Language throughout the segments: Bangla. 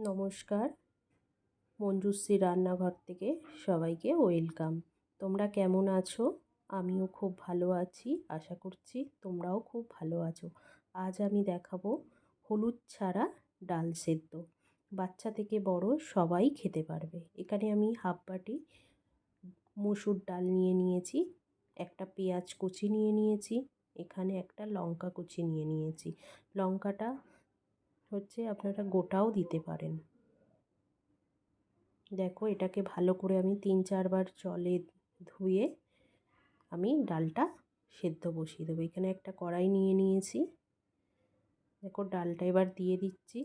নমস্কার, মঞ্জুশ্রী রান্নাঘর থেকে সবাইকে ওয়েলকাম। তোমরা কেমন আছো? আমিও খুব ভালো আছি, আশা করছি তোমরাও খুব ভালো আছো। আজ আমি দেখাবো হলুদ ছাড়া ডাল সেদ্ধ। বাচ্চা থেকে বড় সবাই খেতে পারবে। এখানে আমি হাফ বাটি মসুর ডাল নিয়ে নিয়েছি, একটা পেঁয়াজ কুচি নিয়ে নিয়েছি, এখানে একটা লঙ্কা কুচি নিয়ে নিয়েছি। লঙ্কাটা হচ্ছে আপনারা গোটাও দিতে পারেন। দেখো, এটাকে ভালো করে আমি 3-4 বার জলে ধুয়ে আমি ডালটা সেদ্ধ বসিয়ে দেবো। এখানে একটা কড়াই নিয়ে নিয়েছি। দেখো, ডালটা এবার দিয়ে দিচ্ছি।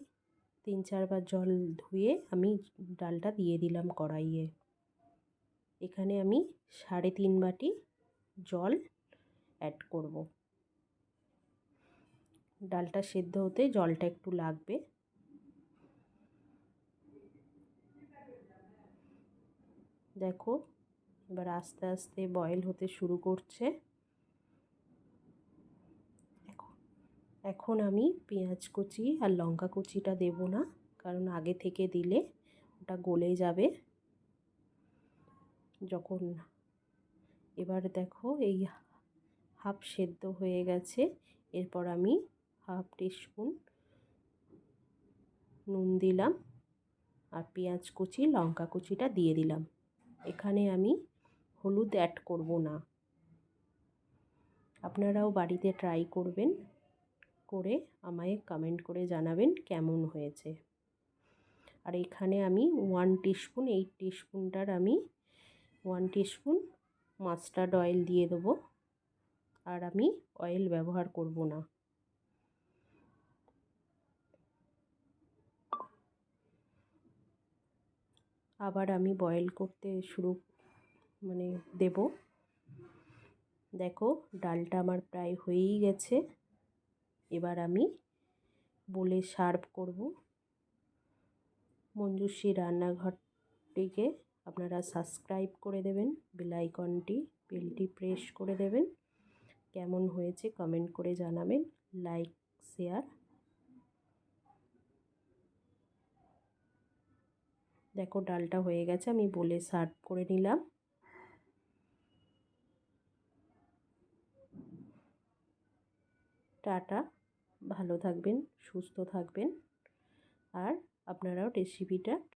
3-4 বার জল ধুয়ে আমি ডালটা দিয়ে দিলাম কড়াইয়ে। এখানে আমি 3.5 বাটি জল অ্যাড করব। ডালটা সেদ্ধ হতে জলটা একটু লাগবে। দেখো, এবার আস্তে আস্তে বয়েল হতে শুরু করছে। এখন আমি পেঁয়াজ কুচি আর লঙ্কা কুচিটা দেব না, কারণ আগে থেকে দিলে ওটা গলে যাবে। যখন এবার দেখো এই হাফ সেদ্ধ হয়ে গেছে, এরপর আমি হাফ টিস্পুন নুন দিলাম আর পেঁয়াজ কুচি লঙ্কা কুচিটা দিয়ে দিলাম। এখানে আমি হলুদ অ্যাড করব না। আপনারাও বাড়িতে ট্রাই করবেন, করে আমায় কমেন্ট করে জানাবেন কেমন হয়েছে। আর এখানে আমি 1 টিস্পুন, এই টিস্পুনটার আমি 1 টিস্পুন মাস্টার্ড অয়েল দিয়ে দেবো। আর আমি অয়েল ব্যবহার করব না। আবার আমি বয়েল করতে দেব। দেখো, ডালটা আমার প্রায় হয়েই গেছে। এবার আমি বলে সার্ভ করব। মঞ্জুশ্রী রান্নাঘরটিকে আপনারা সাবস্ক্রাইব করে দেবেন, বেলটি প্রেস করে দেবেন। কেমন হয়েছে কমেন্ট করে জানাবেন, লাইক শেয়ার। দেখো, ডালটা হয়ে গেছে, আমি বলে সার্ভ করে নিলাম। টাটা, ভালো থাকবেন, সুস্থ থাকবেন। আর আপনারাও রেসিপিটা